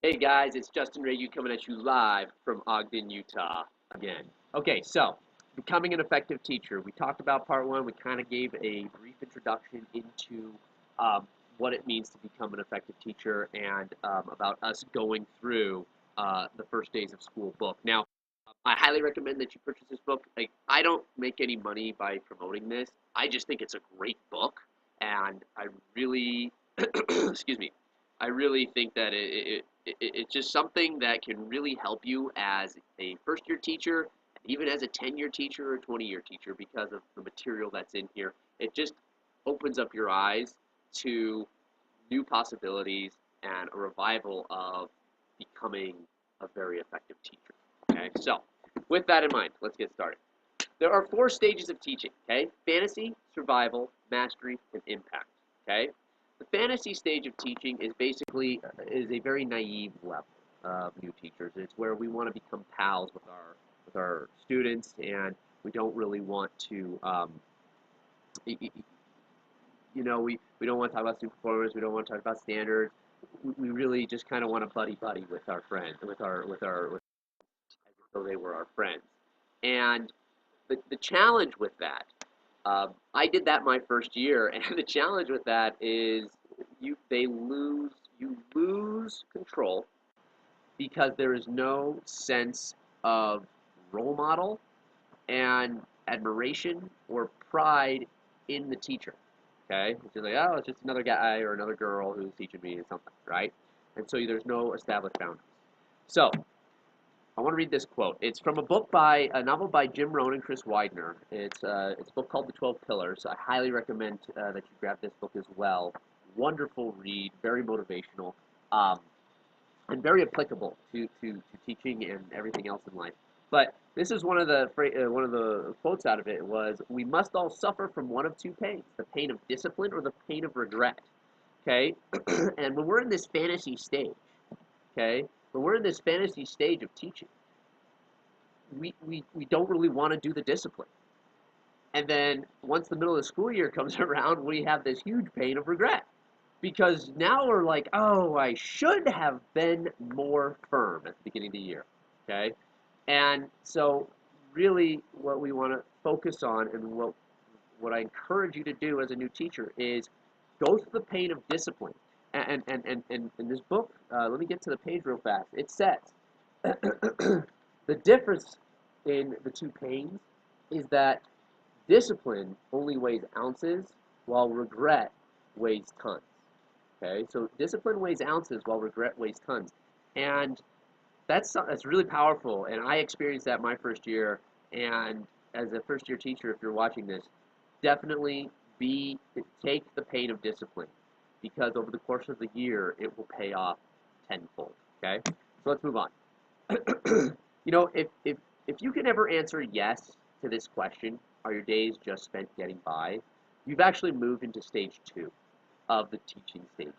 Hey guys, it's Justin Ragu coming at you live from Ogden, Utah again. Okay, so becoming an effective teacher. We talked about part one. We kind of gave a brief introduction into what it means to become an effective teacher and about us going through the first days of school book. Now, I highly recommend that you purchase this book. Like, I don't make any money by promoting this. I just think it's a great book, and I really, excuse me, I really think that it's just something that can really help you as a first year teacher, even as a 10-year teacher or 20-year teacher, because of the material that's in here. It just opens up your eyes to new possibilities and a revival of becoming a very effective teacher. Okay, so with that in mind, let's get started. There are four stages of teaching, okay? Fantasy, survival, mastery, and impact, okay? The fantasy stage of teaching is basically is a very naive level of new teachers. It's where we want to become pals with our students, and we don't really want to, we don't want to talk about student performance. We don't want to talk about standards. We really just kind of want to buddy with our friends, with as though they were our friends. And the challenge with that, I did that my first year, and the challenge with that is you lose control because there is no sense of role model and admiration or pride in the teacher. Okay, which is like, oh, it's just another guy or another girl who's teaching me something, right? And so there's no established boundaries. So I want to read this quote. It's from a novel by Jim Rohn and Chris Widener. It's a book called The 12 Pillars. I highly recommend that you grab this book as well. Wonderful read, very motivational, um, and very applicable to teaching and everything else in life. But this is one of the quotes out of it was, "We must all suffer from one of two pains: the pain of discipline or the pain of regret." Okay, and when we're in this fantasy stage, okay, when we're in this fantasy stage of teaching, we don't really want to do the discipline. And then once the middle of the school year comes around, we have this huge pain of regret because now we're like, oh, I should have been more firm at the beginning of the year. Okay. And so, really, what we want to focus on and what I encourage you to do as a new teacher is go through the pain of discipline. And in this book, let me get to the page real fast. It says, the difference in the two pains is that discipline only weighs ounces while regret weighs tons. Okay, so discipline weighs ounces while regret weighs tons. And that's really powerful. And I experienced that my first year. And as a first year teacher, if you're watching this, definitely take the pain of discipline because over the course of the year, it will pay off tenfold. Okay, so let's move on. If you can ever answer yes to this question, are your days just spent getting by? You've actually moved into stage two of the teaching stages,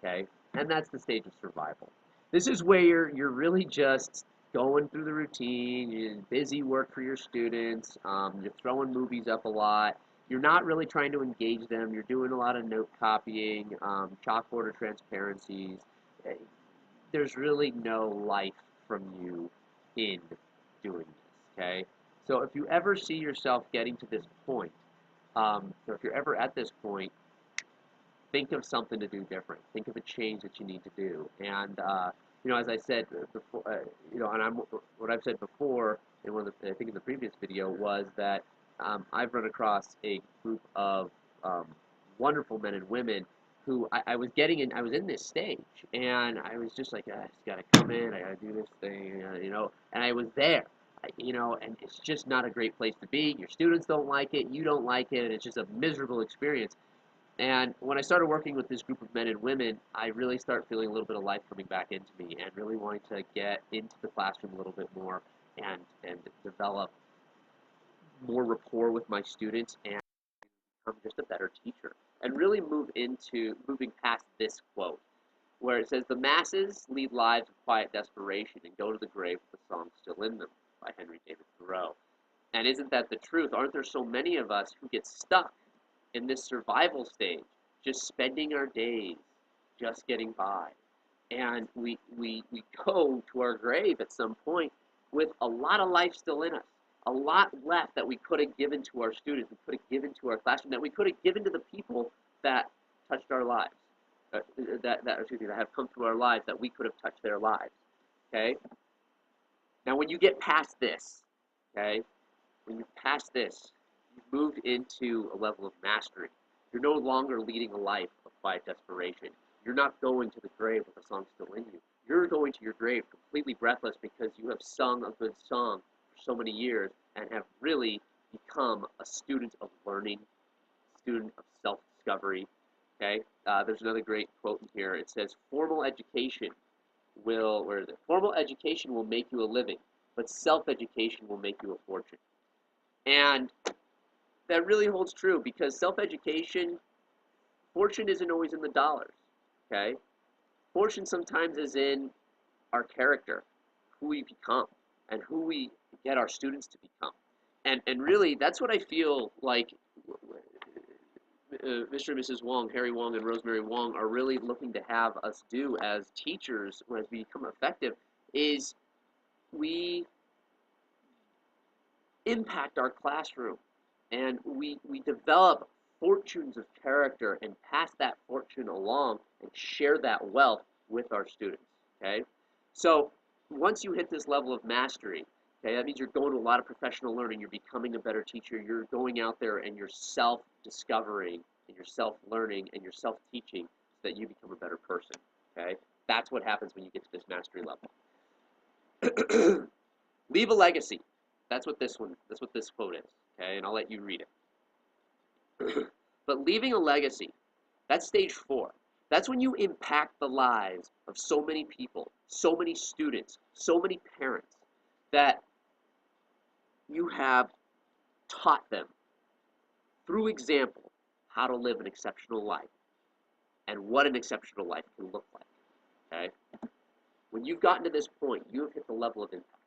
okay? And that's the stage of survival. This is where you're really just going through the routine, you're busy work for your students, you're throwing movies up a lot, you're not really trying to engage them, you're doing a lot of note copying, chalkboard or transparencies. There's really no life from you in doing this, okay? So if you ever see yourself getting to this point, or if you're ever at this point, think of something to do different. Think of a change that you need to do. And as I said before, what I've said before in I think in the previous video was that I've run across a group of wonderful men and women who I was in this stage, and I was just like, I just gotta come in, I gotta do this thing, and I was there. And it's just not a great place to be. Your students don't like it, you don't like it, and it's just a miserable experience. And when I started working with this group of men and women, I really started feeling a little bit of life coming back into me and really wanting to get into the classroom a little bit more and develop more rapport with my students and become just a better teacher. And really moving past this quote, where it says, "The masses lead lives of quiet desperation and go to the grave with the song still in them," by Henry David Thoreau. And isn't that the truth? Aren't there so many of us who get stuck in this survival stage, just spending our days just getting by? And we go to our grave at some point with a lot of life still in us, a lot left that we could have given to our students, we could have given to our classroom, that we could have given to the people that touched our lives, that have come through our lives, that we could have touched their lives. Okay. Now, when you get past this, okay, when you pass this, you've moved into a level of mastery. You're no longer leading a life of quiet desperation. You're not going to the grave with a song still in you. You're going to your grave completely breathless because you have sung a good song for so many years and have really become a student of learning, student of self-discovery. Okay, there's another great quote in here. It says, "Formal education will, where is it? Formal education will make you a living, but self-education will make you a fortune." And that really holds true because self-education, fortune isn't always in the dollars, okay? Fortune sometimes is in our character, who we become, and who we get our students to become. And really, that's what I feel like Mr. and Mrs. Wong, Harry Wong and Rosemary Wong, are really looking to have us do as teachers, as we become effective, is we impact our classroom and we develop fortunes of character and pass that fortune along and share that wealth with our students. Okay, so once you hit this level of mastery, okay, that means you're going to a lot of professional learning, you're becoming a better teacher, you're going out there and you're self-discovering and you're self-learning and you're self-teaching so that you become a better person. Okay, that's what happens when you get to this mastery level. Leave a legacy. That's what this quote is. Okay, and I'll let you read it. But leaving a legacy, that's stage 4. That's when you impact the lives of so many people, so many students, so many parents, that you have taught them through example how to live an exceptional life and what an exceptional life can look like. Okay? When you've gotten to this point, you have hit the level of impact.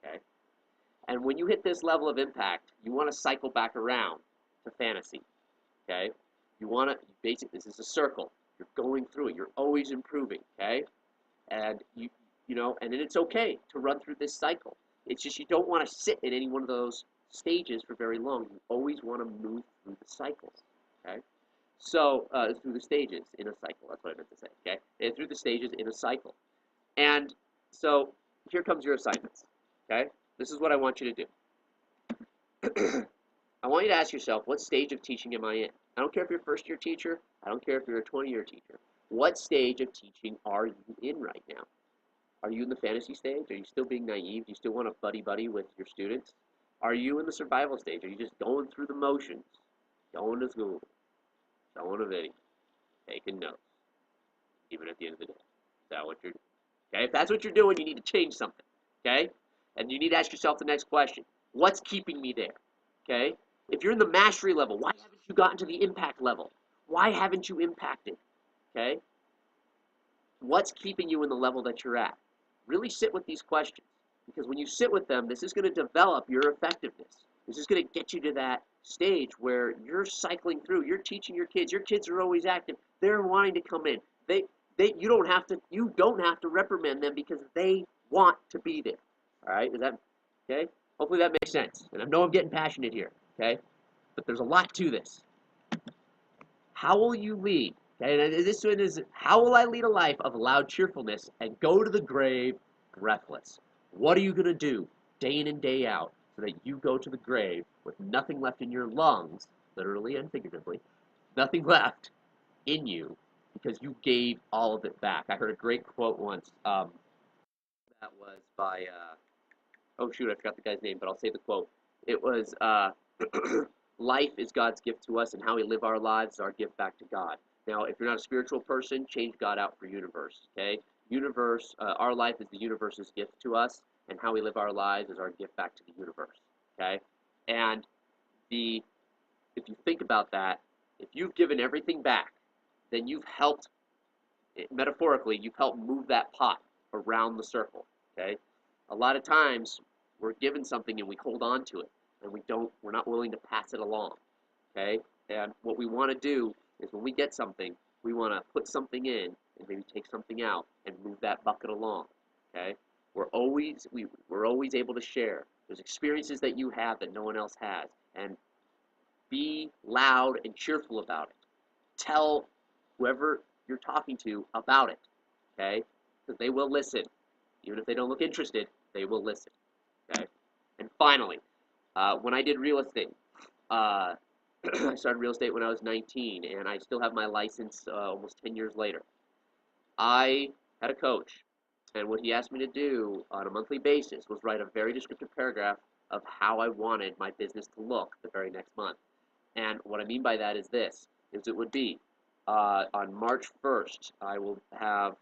Okay? And when you hit this level of impact, you want to cycle back around to fantasy. Okay? You want to, basically, this is a circle. You're going through it. You're always improving. Okay? And and then it's okay to run through this cycle. It's just you don't want to sit in any one of those stages for very long. You always want to move through the cycles. Okay? So, through the stages in a cycle. That's what I meant to say. Okay? And through the stages in a cycle. And so, here comes your assignments. Okay? This is what I want you to do. I want you to ask yourself, what stage of teaching am I in? I don't care if you're a first-year teacher. I don't care if you're a 20-year teacher. What stage of teaching are you in right now? Are you in the fantasy stage? Are you still being naive? Do you still want to buddy-buddy with your students? Are you in the survival stage? Are you just going through the motions? Going to school, showing a video, taking notes, even at the end of the day? Is that what you're doing? Okay, if that's what you're doing, you need to change something. Okay? And you need to ask yourself the next question. What's keeping me there? Okay? If you're in the mastery level, why haven't you gotten to the impact level? Why haven't you impacted? Okay? What's keeping you in the level that you're at? Really sit with these questions. Because when you sit with them, this is going to develop your effectiveness. This is going to get you to that stage where you're cycling through. You're teaching your kids. Your kids are always active. They're wanting to come in. You don't have to reprimand them because they want to be there. All right? Is that okay? Hopefully that makes sense. And I know I'm getting passionate here. Okay? But there's a lot to this. How will you lead? Okay, and this one is, how will I lead a life of loud cheerfulness and go to the grave breathless? What are you going to do day in and day out so that you go to the grave with nothing left in your lungs, literally and figuratively, nothing left in you because you gave all of it back? I heard a great quote once. That was by, oh shoot, I forgot the guy's name, but I'll say the quote. It was, life is God's gift to us, and how we live our lives is our gift back to God. Now, if you're not a spiritual person, change God out for universe, okay? Universe, our life is the universe's gift to us, and how we live our lives is our gift back to the universe, okay? And if you think about that, if you've given everything back, then you've helped, metaphorically, you've helped move that pot around the circle, okay? A lot of times, we're given something and we hold on to it, and we're not willing to pass it along, okay? And what we want to do is when we get something, we want to put something in and maybe take something out and move that bucket along. Okay, we're always able to share. There's experiences that you have that no one else has, and be loud and cheerful about it. Tell whoever you're talking to about it. Okay, because they will listen. Even if they don't look interested, they will listen. Okay, and finally, when I did real estate, uh, I started real estate when I was 19, and I still have my license almost 10 years later. I had a coach, and what he asked me to do on a monthly basis was write a very descriptive paragraph of how I wanted my business to look the very next month. And what I mean by that is this, is it would be on March 1st, I will have,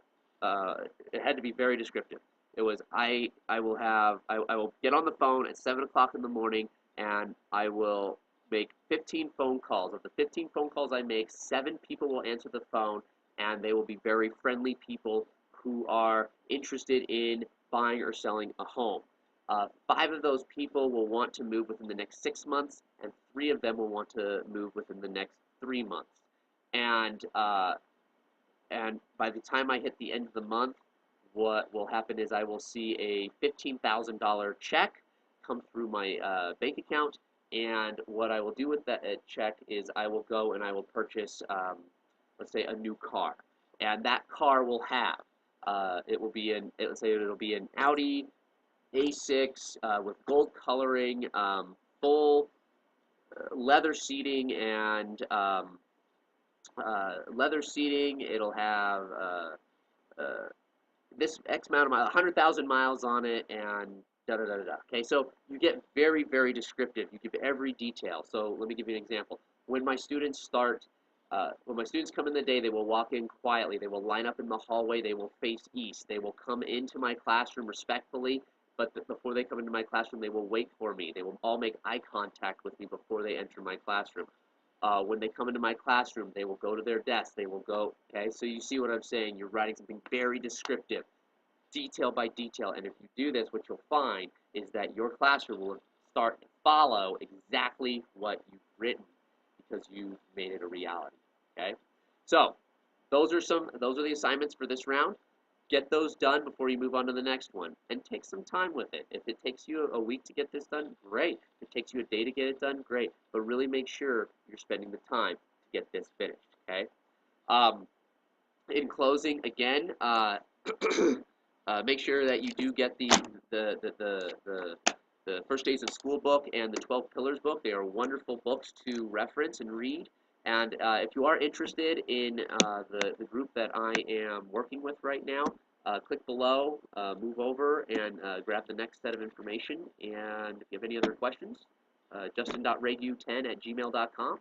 it had to be very descriptive. It was, I will get on the phone at 7 o'clock in the morning, and I will make 15 phone calls. Of the 15 phone calls I make, 7 people will answer the phone, and they will be very friendly people who are interested in buying or selling a home. 5 of those people will want to move within the next 6 months, and 3 of them will want to move within the next 3 months. And and by the time I hit the end of the month, what will happen is I will see a $15,000 check come through my bank account, and what I will do with that check is I will go and I will purchase, let's say, a new car, and that car will have, it will be let's say it'll be an Audi A6 with gold coloring, full leather seating and leather seating. It'll have uh, this X amount of miles, 100,000 miles on it, and da da da da da. Okay, so you get very, very descriptive. You give every detail. So let me give you an example. When my students start, when my students come in the day, they will walk in quietly. They will line up in the hallway. They will face east. They will come into my classroom respectfully, but before they come into my classroom, they will wait for me. They will all make eye contact with me before they enter my classroom. When they come into my classroom, they will go to their desk. They will go, okay? So you see what I'm saying? You're writing something very descriptive, detail by detail. And if you do this, what you'll find is that your classroom will start to follow exactly what you've written because you made it a reality, okay? So those are the assignments for this round. Get those done before you move on to the next one, and take some time with it. If it takes you a week to get this done, great. If it takes you a day to get it done, great. But really make sure you're spending the time to get this finished, okay? In closing, again, make sure that you do get the First Days of School book and the 12 Pillars book. They are wonderful books to reference and read. And if you are interested in the group that I am working with right now, click below, move over, and grab the next set of information. And if you have any other questions, justin.ragu10@gmail.com.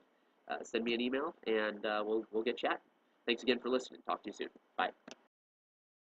Send me an email, and we'll get chatting. Thanks again for listening. Talk to you soon. Bye.